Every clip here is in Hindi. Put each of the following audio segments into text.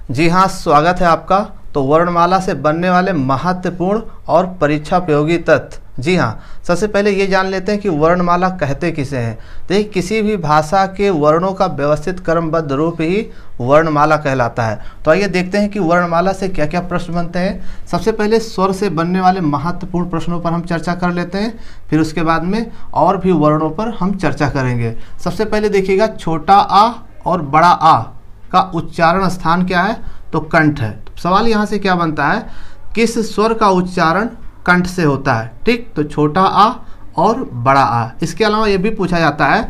जी हाँ, स्वागत है आपका। तो वर्णमाला से बनने वाले महत्वपूर्ण और परीक्षा उपयोगी तथ्य। जी हाँ, सबसे पहले ये जान लेते हैं कि वर्णमाला कहते किसे हैं। देखिए, किसी भी भाषा के वर्णों का व्यवस्थित क्रमबद्ध रूप ही वर्णमाला कहलाता है। तो आइए देखते हैं कि वर्णमाला से क्या क्या प्रश्न बनते हैं। सबसे पहले स्वर से बनने वाले महत्वपूर्ण प्रश्नों पर हम चर्चा कर लेते हैं, फिर उसके बाद में और भी वर्णों पर हम चर्चा करेंगे। सबसे पहले देखिएगा, छोटा आ और बड़ा आ का उच्चारण स्थान क्या है? तो कंठ है। तो सवाल यहाँ से क्या बनता है, किस स्वर का उच्चारण कंठ से होता है? ठीक, तो छोटा आ और बड़ा आ। इसके अलावा ये भी पूछा जाता है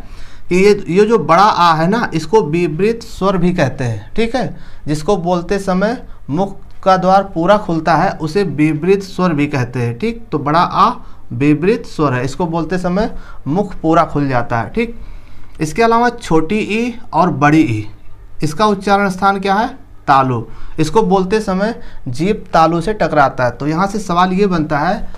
कि ये जो बड़ा आ है ना, इसको विवृत स्वर भी कहते हैं। ठीक है, जिसको बोलते समय मुख का द्वार पूरा खुलता है उसे विवृत स्वर भी कहते हैं। ठीक, तो बड़ा आ विवृत स्वर है, इसको बोलते समय मुख पूरा खुल जाता है। ठीक, इसके अलावा छोटी ई और बड़ी ई, इसका उच्चारण स्थान क्या है? तालु। इसको बोलते समय जीभ तालु से टकराता है। तो यहाँ से सवाल ये बनता है,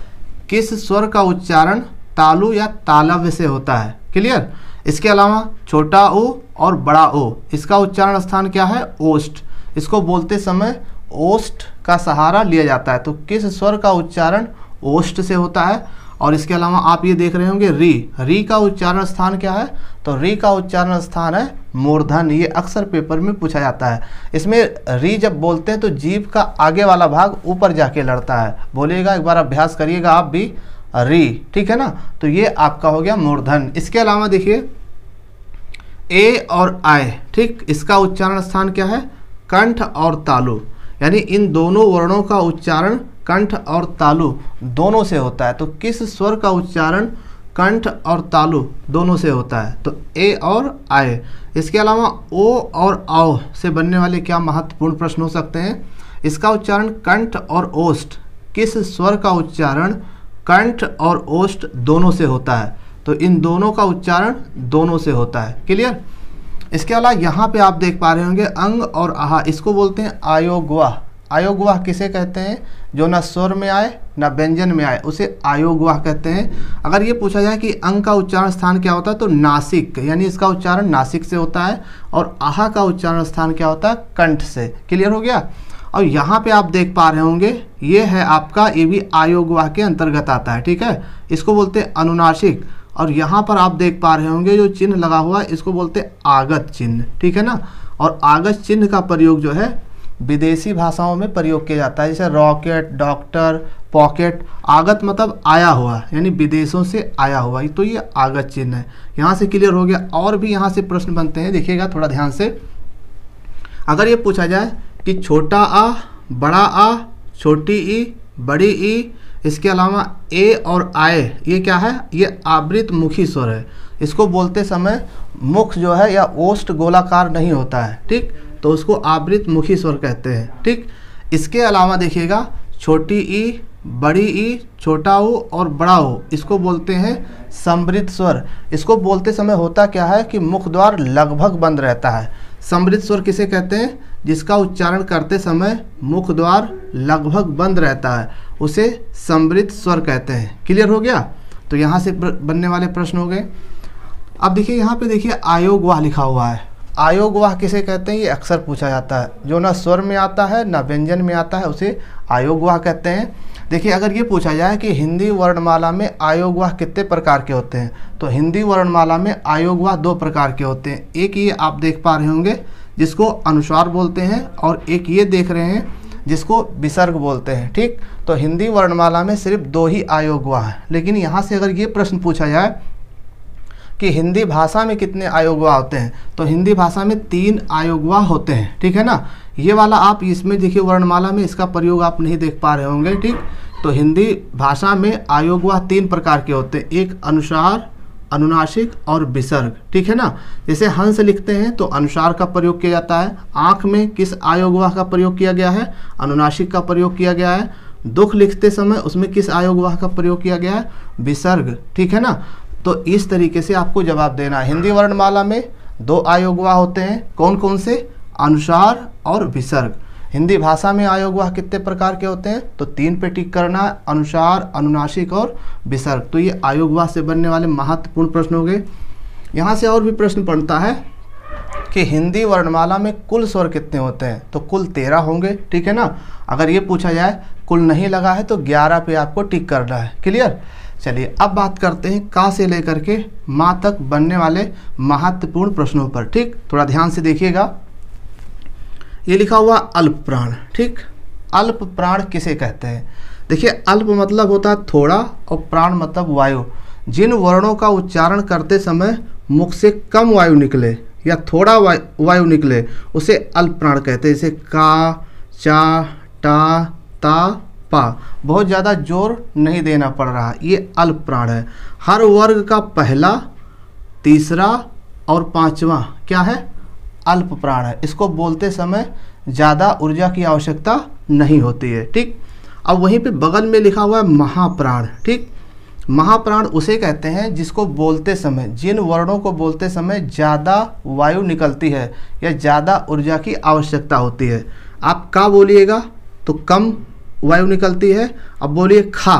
किस स्वर का उच्चारण तालु या तालव्य से होता है? क्लियर। इसके अलावा छोटा ओ और बड़ा ओ, इसका उच्चारण स्थान क्या है? ओष्ठ। इसको बोलते समय ओष्ठ का सहारा लिया जाता है। तो किस स्वर का उच्चारण ओष्ठ से होता है? और इसके अलावा आप ये देख रहे होंगे री का उच्चारण स्थान क्या है? तो री का उच्चारण स्थान है मूर्धन। ये अक्सर पेपर में पूछा जाता है। इसमें री जब बोलते हैं तो जीभ का आगे वाला भाग ऊपर जाके लड़ता है। बोलिएगा, एक बार अभ्यास करिएगा आप भी, री। ठीक है ना, तो ये आपका हो गया मूर्धन। इसके अलावा देखिए ए और आय, ठीक, इसका उच्चारण स्थान क्या है? कंठ और तालु। यानी इन दोनों वर्णों का उच्चारण कंठ और तालु दोनों से होता है। तो किस स्वर का उच्चारण कंठ और तालु दोनों से होता है? तो ए और आय। इसके अलावा ओ और आओ से बनने वाले क्या महत्वपूर्ण प्रश्न हो सकते हैं? इसका उच्चारण कंठ और ओष्ठ, किस स्वर का उच्चारण कंठ और ओष्ठ दोनों से होता है? तो इन दोनों का उच्चारण दोनों से होता है। क्लियर। इसके अलावा यहाँ पे आप देख पा रहे होंगे अंग और आहा, इसको बोलते हैं आयोगवाह। आयोगवाह किसे कहते हैं? जो ना स्वर में आए ना व्यंजन में आए, उसे आयोगवाह कहते हैं। अगर ये पूछा जाए कि अंग का उच्चारण स्थान क्या होता है, तो नासिक, यानी इसका उच्चारण नासिक से होता है। और आहा का उच्चारण स्थान क्या होता है? कंठ से। क्लियर हो गया। और यहाँ पे आप देख पा रहे होंगे, ये है आपका, ये भी आयोगवाह के अंतर्गत आता है। ठीक है, इसको बोलते हैं अनुनासिक। और यहाँ पर आप देख पा रहे होंगे जो चिन्ह लगा हुआ है, इसको बोलते हैं आगत चिन्ह। ठीक है ना। और आगत चिन्ह का प्रयोग जो है विदेशी भाषाओं में प्रयोग किया जाता है, जैसे रॉकेट, डॉक्टर, पॉकेट। आगत मतलब आया हुआ, यानी विदेशों से आया हुआ, तो ये आगत चिन्ह है। यहाँ से क्लियर हो गया। और भी यहाँ से प्रश्न बनते हैं, देखिएगा थोड़ा ध्यान से। अगर ये पूछा जाए कि छोटा आ, बड़ा आ, छोटी ई, बड़ी ई, इसके अलावा ए और आय, ये क्या है? ये आवृत मुखी स्वर है। इसको बोलते समय मुख जो है या ओष्ठ गोलाकार नहीं होता है। ठीक, तो उसको आवृत मुखी स्वर कहते हैं। ठीक, इसके अलावा देखिएगा छोटी ई, बड़ी ई, छोटा ओ और बड़ा ओ, इसको बोलते हैं समृद्ध स्वर। इसको बोलते समय होता क्या है कि मुख द्वार लगभग बंद रहता है। समृद्ध स्वर किसे कहते हैं? जिसका उच्चारण करते समय मुख द्वार लगभग बंद रहता है, उसे समृद्ध स्वर कहते हैं। क्लियर हो गया। तो यहाँ से बनने वाले प्रश्न हो गए। अब देखिए यहाँ पे देखिए आयोगवाह लिखा हुआ है। आयोगवाह किसे कहते हैं? ये अक्सर पूछा जाता है। जो ना स्वर में आता है ना व्यंजन में आता है, उसे आयोगवाह कहते हैं। देखिए, अगर ये पूछा जाए कि हिंदी वर्णमाला में आयोगवाह कितने प्रकार के होते हैं, तो हिंदी वर्णमाला में आयोगवाह दो प्रकार के होते हैं। एक ये आप देख पा रहे होंगे जिसको अनुस्वार बोलते हैं, और एक ये देख रहे हैं जिसको विसर्ग बोलते हैं। ठीक, तो हिंदी वर्णमाला में सिर्फ दो ही आयोगवाह हैं। लेकिन यहाँ से अगर ये प्रश्न पूछा जाए कि हिंदी भाषा में कितने आयोगवाह होते हैं, तो हिंदी भाषा में 3 आयोगवाह होते हैं। ठीक है ना। ये वाला आप इसमें देखिए वर्णमाला में इसका प्रयोग आप नहीं देख पा रहे होंगे। ठीक, तो हिंदी भाषा में आयोगवाह 3 प्रकार के होते हैं। एक अनुस्वार, अनुनासिक और विसर्ग। ठीक है ना। जैसे हंस लिखते हैं तो अनुस्वार का प्रयोग किया जाता है। आँख में किस आयोगवाह का प्रयोग किया गया है? अनुनासिक का प्रयोग किया गया है। दुख लिखते समय उसमें किस आयोगवाह का प्रयोग किया गया है? विसर्ग। ठीक है ना। तो इस तरीके से आपको जवाब देना है। हिंदी वर्णमाला में 2 आयोगवाह होते हैं। कौन कौन से? अनुस्वार और विसर्ग। हिंदी भाषा में आयोगवाह कितने प्रकार के होते हैं? तो 3 पे टिक करना है, अनुस्वार, अनुनासिक और विसर्ग। तो ये आयोगवाह से बनने वाले महत्वपूर्ण प्रश्न हो गए। यहाँ से और भी प्रश्न पढ़ता है कि हिंदी वर्णमाला में कुल स्वर कितने होते हैं, तो कुल 13 होंगे, ठीक है ना। अगर ये पूछा जाए कुल नहीं लगा है तो 11 पे आपको टिक करना है। क्लियर। चलिए अब बात करते हैं का से लेकर के माँ तक बनने वाले महत्वपूर्ण प्रश्नों पर। ठीक, थोड़ा ध्यान से देखिएगा। ये लिखा हुआ अल्प प्राण। ठीक, अल्प प्राण किसे कहते हैं? देखिए, अल्प मतलब होता है थोड़ा और प्राण मतलब वायु। जिन वर्णों का उच्चारण करते समय मुख से कम वायु निकले या थोड़ा वायु निकले उसे अल्प प्राण कहते हैं। जैसे का, चा, टा, ता, पा। बहुत ज़्यादा जोर नहीं देना पड़ रहा, ये अल्प प्राण है। हर वर्ग का पहला, तीसरा और पांचवा क्या है? अल्प प्राण है। इसको बोलते समय ज़्यादा ऊर्जा की आवश्यकता नहीं होती है। ठीक, अब वहीं पे बगल में लिखा हुआ है महाप्राण। ठीक, महाप्राण उसे कहते हैं जिसको बोलते समय, जिन वर्णों को बोलते समय ज़्यादा वायु निकलती है या ज़्यादा ऊर्जा की आवश्यकता होती है। आप का बोलिएगा तो कम वायु निकलती है। अब बोलिए खा,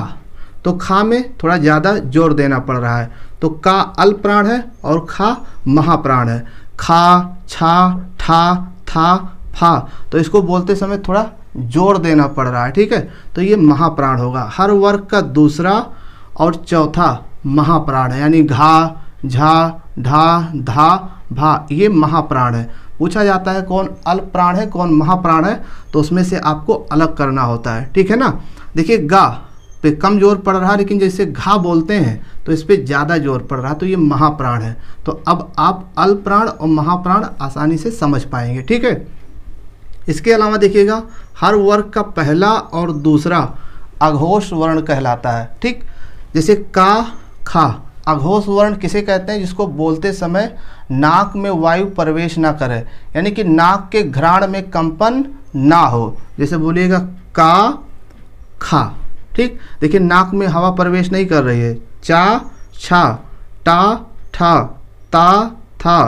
तो खा में थोड़ा ज़्यादा जोर देना पड़ रहा है। तो का अल्प प्राण है और खा महाप्राण है। खा, छा, ठा, था, फा, तो इसको बोलते समय थोड़ा जोर देना पड़ रहा है। ठीक है, तो ये महाप्राण होगा। हर वर्ग का दूसरा और चौथा महाप्राण है, यानी घा, झा, ढा, धा, भा, ये महाप्राण है। पूछा जाता है कौन अल्प प्राण है कौन महाप्राण है, तो उसमें से आपको अलग करना होता है। ठीक है ना। देखिए, गा पे कम जोर पड़ रहा है, लेकिन जैसे घा बोलते हैं तो इस पे ज़्यादा जोर पड़ रहा है, तो ये महाप्राण है। तो अब आप अल्प प्राण और महाप्राण आसानी से समझ पाएंगे। ठीक है। इसके अलावा देखिएगा, हर वर्ग का पहला और दूसरा अघोष वर्ण कहलाता है। ठीक, जैसे का, खा, अघोष वर्ण किसे कहते हैं? जिसको बोलते समय नाक में वायु प्रवेश ना करे, यानी कि नाक के घ्राण में कंपन ना हो। जैसे बोलिएगा का, खा। ठीक, देखिए नाक में हवा प्रवेश नहीं कर रही है। चा, छा, टा, ठा, ता, था,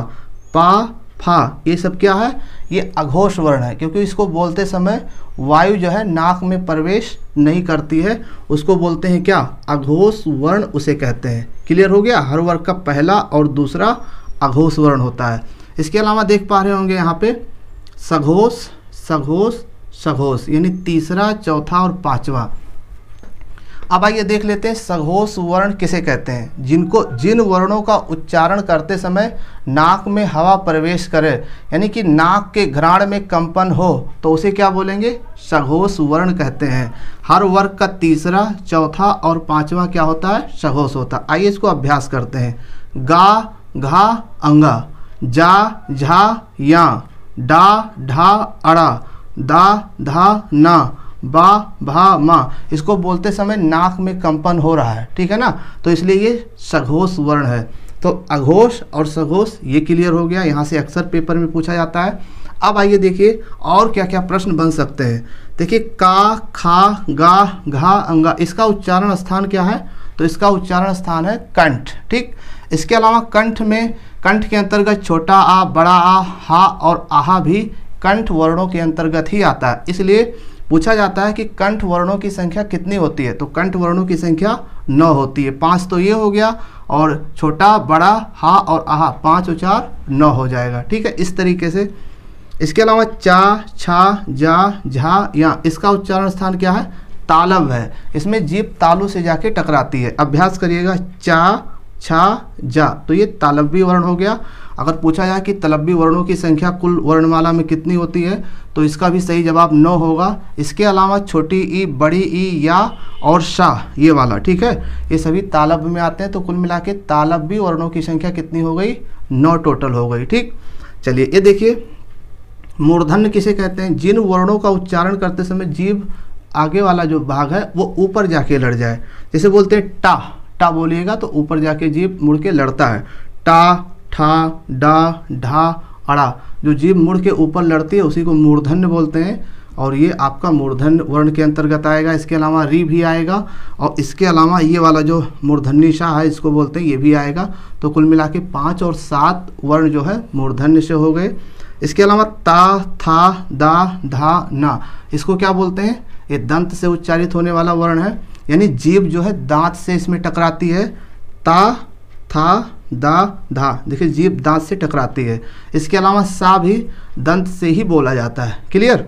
पा, फा, ये सब क्या है? ये अघोष वर्ण है, क्योंकि इसको बोलते समय वायु जो है नाक में प्रवेश नहीं करती है। उसको बोलते हैं क्या? अघोष वर्ण उसे कहते हैं। क्लियर हो गया। हर वर्ग का पहला और दूसरा अघोष वर्ण होता है। इसके अलावा देख पा रहे होंगे यहाँ पे सघोष, सघोष, सघोष, यानी तीसरा, चौथा और पांचवा। अब आइए देख लेते हैं सघोष वर्ण किसे कहते हैं। जिन वर्णों का उच्चारण करते समय नाक में हवा प्रवेश करे, यानी कि नाक के घ्राण में कंपन हो, तो उसे क्या बोलेंगे? सघोष वर्ण कहते हैं। हर वर्ग का तीसरा, चौथा और पांचवा क्या होता है? सघोष होता है। आइए इसको अभ्यास करते हैं। गा, घा, अंगा, जा, झा, या, डा, ढा, अड़ा, दा, धा, ना, बा, भा, मा। इसको बोलते समय नाक में कंपन हो रहा है। ठीक है ना, तो इसलिए ये सघोष वर्ण है। तो अघोष और सघोष ये क्लियर हो गया। यहाँ से अक्सर पेपर में पूछा जाता है। अब आइए देखिए और क्या क्या प्रश्न बन सकते हैं। देखिए, का, खा, गा, घा, अंगा, इसका उच्चारण स्थान क्या है? तो इसका उच्चारण स्थान है कंठ। ठीक, इसके अलावा कंठ में, कंठ के अंतर्गत छोटा आ, बड़ा आ, हा और आहा भी कंठ वर्णों के अंतर्गत ही आता है। इसलिए पूछा जाता है कि कंठ वर्णों की संख्या कितनी होती है? तो कंठ वर्णों की संख्या 9 होती है। 5 तो ये हो गया, और छोटा, बड़ा, हा और आहा, 5 और 4 9 हो जाएगा। ठीक है, इस तरीके से। इसके अलावा चा, छा, जा, झा, या, इसका उच्चारण स्थान क्या है? तालव है। इसमें जीभ तालु से जाके टकराती है। अभ्यास करिएगा। चा, छा, जा, तो ये तालव्य वर्ण हो गया। अगर पूछा जाए कि तलव्य वर्णों की संख्या कुल वर्णमाला में कितनी होती है, तो इसका भी सही जवाब 9 होगा। इसके अलावा छोटी ई, बड़ी ई, या और शा, ये वाला, ठीक है, ये सभी तालव्य में आते हैं। तो कुल मिला के तालव्य वर्णों की संख्या कितनी हो गई? 9 टोटल हो गई। ठीक, चलिए ये देखिए, मूर्धन्य किसे कहते हैं? जिन वर्णों का उच्चारण करते समय जीभ आगे वाला जो भाग है वो ऊपर जाके लड़ जाए। जैसे बोलते हैं टा, टा बोलिएगा तो ऊपर जाके जीभ मुड़ के लड़ता है। टा, ठा, डा, ढा, अड़ा, जो जीभ मुड़ के ऊपर लड़ती है उसी को मूर्धन्य बोलते हैं, और ये आपका मूर्धन्य वर्ण के अंतर्गत आएगा। इसके अलावा री भी आएगा, और इसके अलावा ये वाला जो मूर्धन्य शाह है इसको बोलते हैं, ये भी आएगा। तो कुल मिला के 5 और 7 वर्ण जो है मूर्धन्य से हो गए। इसके अलावा ता, था, दा, धा, ना, इसको क्या बोलते हैं? ये दंत से उच्चारित होने वाला वर्ण है, यानी जीभ जो है दांत से इसमें टकराती है। ता, था, दा धा, देखिए जीभ दांत से टकराती है। इसके अलावा सा भी दंत से ही बोला जाता है। क्लियर।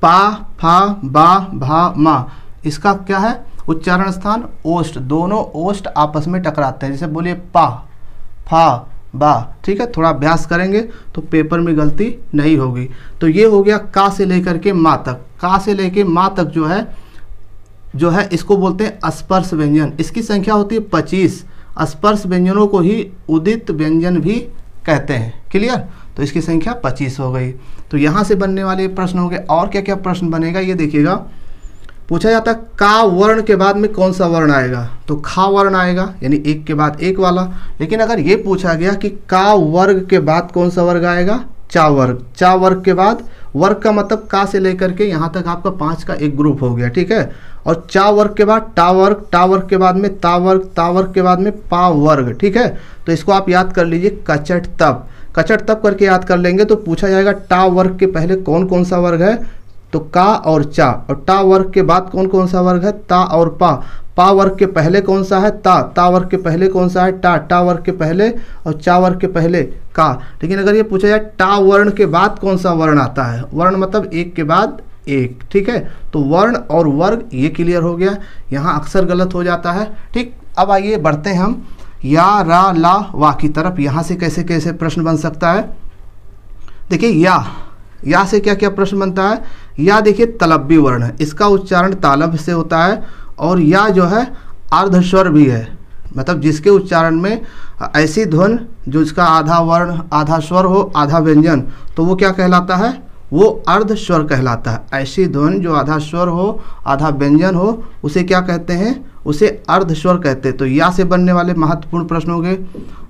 पा, फा, बा, भा, मा, इसका क्या है उच्चारण स्थान ओष्ठ, दोनों ओष्ठ आपस में टकराते हैं। जैसे बोलिए पा, फा, बा, ठीक है। थोड़ा अभ्यास करेंगे तो पेपर में गलती नहीं होगी। तो ये हो गया का से लेकर के माँ तक। का से लेकर माँ तक जो है इसको बोलते हैं स्पर्श व्यंजन। इसकी संख्या होती है 25। स्पर्श व्यंजनों को ही उदित व्यंजन भी कहते हैं। क्लियर। तो इसकी संख्या 25 हो गई। तो यहाँ से बनने वाले प्रश्न हो गए। और क्या क्या प्रश्न बनेगा ये देखिएगा। पूछा जाता है का वर्ण के बाद में कौन सा वर्ण आएगा, तो खा वर्ण आएगा, यानी एक के बाद एक वाला। लेकिन अगर ये पूछा गया कि का वर्ग के बाद कौन सा वर्ग आएगा, चा वर्ग। चा वर्ग के बाद वर्ग का मतलब का से लेकर के यहाँ तक आपका 5 का एक ग्रुप हो गया, ठीक है। और चा वर्ग के बाद टा वर्ग, टा वर्ग के बाद में ता वर्ग, ता वर्ग के बाद में पा वर्ग, ठीक है। तो इसको आप याद कर लीजिए कचट तप। कचट तप करके याद कर लेंगे तो पूछा जाएगा टा वर्ग के पहले कौन कौन सा वर्ग है, तो का और चा। और टा वर्ग के बाद कौन कौन सा वर्ग है, ता और पा। पा वर्ग के पहले कौन सा है, ता। ता वर्ग के पहले कौन सा है, टा। टा वर्ग के पहले और चा वर्ग के पहले का। लेकिन अगर ये पूछा जाए टा वर्ण के बाद कौन सा वर्ण आता है, वर्ण मतलब एक के बाद एक, ठीक है। तो वर्ण और वर्ग ये क्लियर हो गया। यहाँ अक्सर गलत हो जाता है, ठीक। अब आइए बढ़ते हैं हम या, रा, ला, वा की तरफ। यहाँ से कैसे कैसे प्रश्न बन सकता है। देखिए या से क्या क्या प्रश्न बनता है। या देखिए तलब्बी वर्ण है, इसका उच्चारण तालब से होता है। और या जो है अर्धस्वर भी है, मतलब जिसके उच्चारण में ऐसी ध्वन जो इसका आधा वर्ण आधा स्वर हो आधा व्यंजन, तो वो क्या कहलाता है, वो अर्धस्वर कहलाता है। ऐसी ध्वन जो आधा स्वर हो आधा व्यंजन हो उसे क्या कहते हैं, उसे अर्धस्वर कहते हैं। तो या से बनने वाले महत्वपूर्ण प्रश्न हो गए।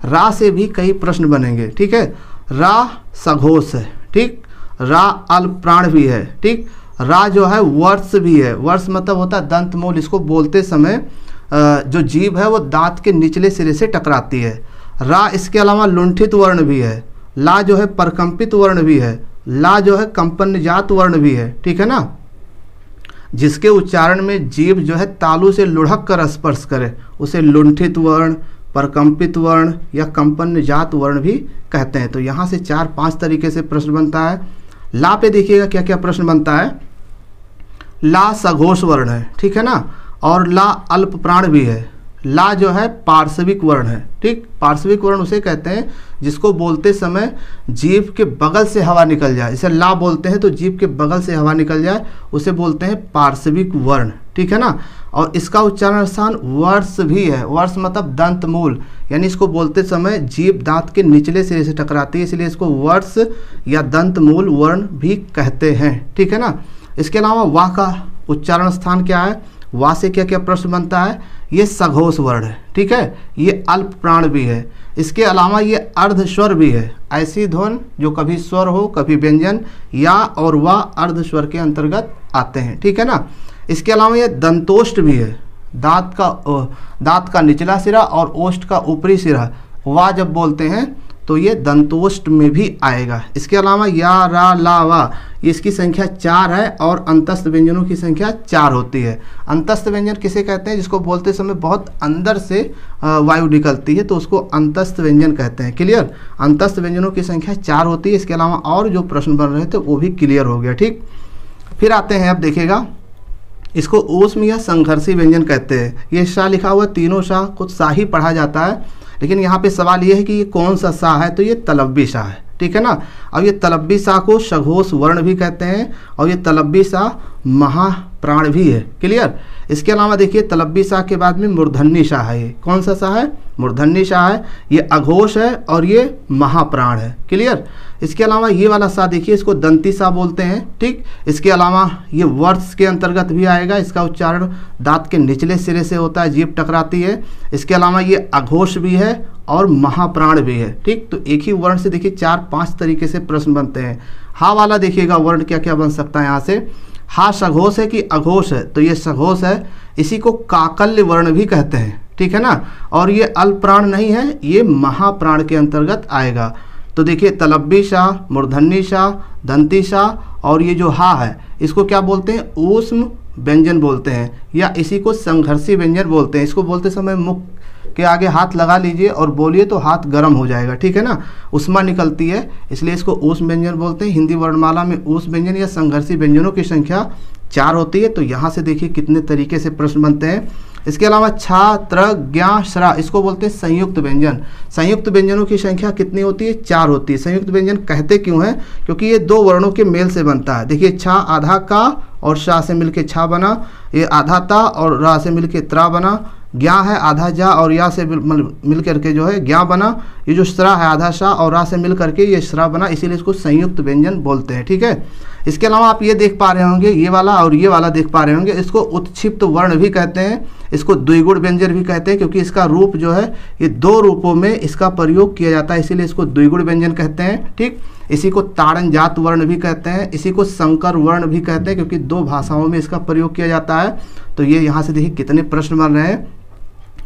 रा से भी कई प्रश्न बनेंगे, ठीक है। रा सघोष है, ठीक। रा अल्प प्राण भी है, ठीक। रा जो है वर्ष भी है। वर्ष मतलब होता है दंत मूल। इसको बोलते समय जो जीभ है वो दांत के निचले सिरे से टकराती है। रा इसके अलावा लुंठित वर्ण भी है। ला जो है परकंपित वर्ण भी है। ला जो है कंपनजात वर्ण भी है, ठीक है ना। जिसके उच्चारण में जीभ जो है तालु से लुढ़क कर स्पर्श करे उसे लुंठित वर्ण, परकंपित वर्ण या कंपनजात वर्ण भी कहते हैं। तो यहाँ से 4-5 तरीके से प्रश्न बनता है। ला पे देखिएगा क्या क्या प्रश्न बनता है। ला सघोष वर्ण है, ठीक है ना। और ला अल्प प्राण भी है। ला जो है पार्श्विक वर्ण है, ठीक। पार्श्विक वर्ण उसे कहते हैं जिसको बोलते समय जीभ के बगल से हवा निकल जाए। इसे ला बोलते हैं तो जीभ के बगल से हवा निकल जाए उसे बोलते हैं पार्श्विक वर्ण, ठीक है ना। और इसका उच्चारण स्थान वर्ष भी है। वर्ष मतलब दंत मूल, यानी इसको बोलते समय जीभ दांत के निचले सिरे से टकराती है, इसलिए इसको वर्ष या दंत मूल वर्ण भी कहते हैं, ठीक है ना। इसके अलावा वाह का उच्चारण स्थान क्या है, वाह से क्या क्या प्रश्न बनता है। ये सघोष वर्ण है, ठीक है। ये अल्प प्राण भी है। इसके अलावा ये अर्धस्वर भी है। ऐसी ध्वन जो कभी स्वर हो कभी व्यंजन, या और वाह अर्धस्वर के अंतर्गत आते हैं, ठीक है ना। इसके अलावा ये दंतोष्ठ भी है। दांत का निचला सिरा और ओष्ठ का ऊपरी सिरा वाह जब बोलते हैं तो ये दंतोष्ठ में भी आएगा। इसके अलावा या, रा, ला, वा इसकी संख्या 4 है और अंतस्थ व्यंजनों की संख्या 4 होती है। अंतस्थ व्यंजन किसे कहते हैं, जिसको बोलते समय बहुत अंदर से वायु निकलती है तो उसको अंतस्थ व्यंजन कहते हैं। क्लियर। अंतस्थ व्यंजनों की संख्या 4 होती है। इसके अलावा और जो प्रश्न बन रहे थे वो भी क्लियर हो गया, ठीक। फिर आते हैं, अब देखिएगा, इसको ऊष्म या संघर्षी व्यंजन कहते हैं। ये शाह लिखा हुआ, तीनों शाह कुछ शाह ही पढ़ा जाता है, लेकिन यहाँ पे सवाल ये है कि ये कौन सा शाह है, तो ये तलब्बी शाह है, ठीक है ना। अब ये तलब्बी शाह को सघोष वर्ण भी कहते हैं और ये तलब्बी शाह महाप्राण भी है। क्लियर। इसके अलावा देखिए तलब्बी शाह के बाद में मूर्धन्य शाह है। ये कौन सा शाह है, मूर्धन्य शाह है। ये अघोष है और ये महाप्राण है। क्लियर। इसके अलावा ये वाला शाह देखिए, इसको दंती शाह बोलते हैं, ठीक। इसके अलावा ये वर्ष के अंतर्गत भी आएगा। इसका उच्चारण दांत के निचले सिरे से होता है, जीभ टकराती है। इसके अलावा ये अघोष भी है और महाप्राण भी है, ठीक। तो एक ही वर्ण से देखिए 4-5 तरीके से प्रश्न बनते हैं। हा वाला देखिएगा वर्ण क्या क्या बन सकता है यहाँ से। हा सघोष है कि अघोष है, तो ये सघोष है। इसी को काकल्य वर्ण भी कहते हैं, ठीक है ना। और ये अल्प प्राण नहीं है, ये महाप्राण के अंतर्गत आएगा। तो देखिए तलब्बी शाह, मूर्धन्य शाह, दंती शाह और ये जो हा है इसको क्या बोलते हैं, ऊष्म व्यंजन बोलते हैं, या इसी को संघर्षी व्यंजन बोलते हैं। इसको बोलते समय मुख के आगे हाथ लगा लीजिए और बोलिए तो हाथ गर्म हो जाएगा, ठीक है ना, उष्मा निकलती है, इसलिए इसको ऊष्म व्यंजन बोलते हैं। हिंदी वर्णमाला में ऊष्म व्यंजन या संघर्षी व्यंजनों की संख्या 4 होती है। तो यहाँ से देखिए कितने तरीके से प्रश्न बनते हैं। इसके अलावा छा, त्र, ज्ञा, श्रा, इसको बोलते हैं संयुक्त व्यंजन। संयुक्त व्यंजनों की संख्या कितनी होती है? 4 होती है। संयुक्त व्यंजन कहते क्यों हैं? क्योंकि ये 2 वर्णों के मेल से बनता है। देखिए छा आधा का और शा से मिलके छा बना, ये आधा ता और रा से मिलके त्रा बना। ज्ञा है आधा जा और या से मिल करके जो है ज्ञा बना। ये जो श्रा है आधा शा और रा से मिल करके ये श्रा बना, इसीलिए इसको संयुक्त व्यंजन बोलते हैं, ठीक है। इसके अलावा आप ये देख पा रहे होंगे, ये वाला और ये वाला देख पा रहे होंगे, इसको उत्क्षिप्त वर्ण भी कहते हैं, इसको द्विगुण व्यंजन भी कहते हैं, क्योंकि इसका रूप जो है ये 2 रूपों में इसका प्रयोग किया जाता है, इसीलिए इसको द्विगुण व्यंजन कहते हैं, ठीक। इसी को ताड़न जात वर्ण भी कहते हैं, इसी को संकर वर्ण भी कहते हैं, क्योंकि 2 भाषाओं में इसका प्रयोग किया जाता है। तो ये यहाँ से देखिए कितने प्रश्न बन रहे हैं।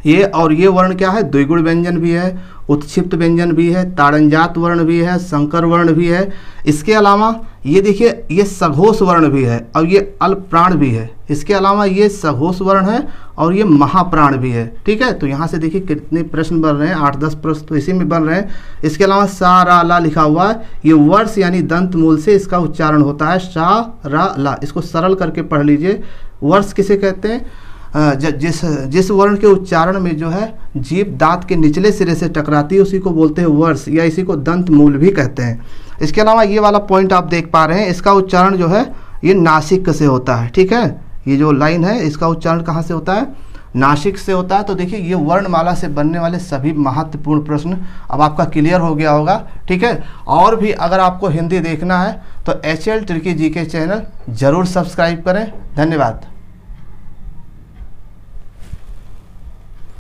ये और ये वर्ण क्या है? द्विगुण व्यंजन भी है, उत्क्षिप्त व्यंजन भी है, ताड़नजात वर्ण भी है, संकर वर्ण भी है। इसके अलावा ये देखिए ये सघोष वर्ण भी है और ये अल्पप्राण भी है। इसके अलावा ये सघोष वर्ण है और ये महाप्राण भी है, ठीक है। तो यहाँ से देखिए कितने प्रश्न बन रहे हैं, 8-10 प्रश्न तो इसी में बन रहे हैं। इसके अलावा सा रा ला लिखा हुआ है, ये वर्ष यानी दंत मूल से इसका उच्चारण होता है, सा रा ला। इसको सरल करके पढ़ लीजिए। वर्ष किसे कहते हैं? जिस वर्ण के उच्चारण में जो है जीभ दांत के निचले सिरे से टकराती है उसी को बोलते हैं वर्ष, या इसी को दंत मूल भी कहते हैं। इसके अलावा ये वाला पॉइंट आप देख पा रहे हैं, इसका उच्चारण जो है ये नासिक से होता है, ठीक है। ये जो लाइन है इसका उच्चारण कहाँ से होता है? नासिक से होता है। तो देखिए ये वर्णमाला से बनने वाले सभी महत्वपूर्ण प्रश्न अब आपका क्लियर हो गया होगा, ठीक है। और भी अगर आपको हिंदी देखना है तो HL ट्रिकी जीके चैनल जरूर सब्सक्राइब करें। धन्यवाद।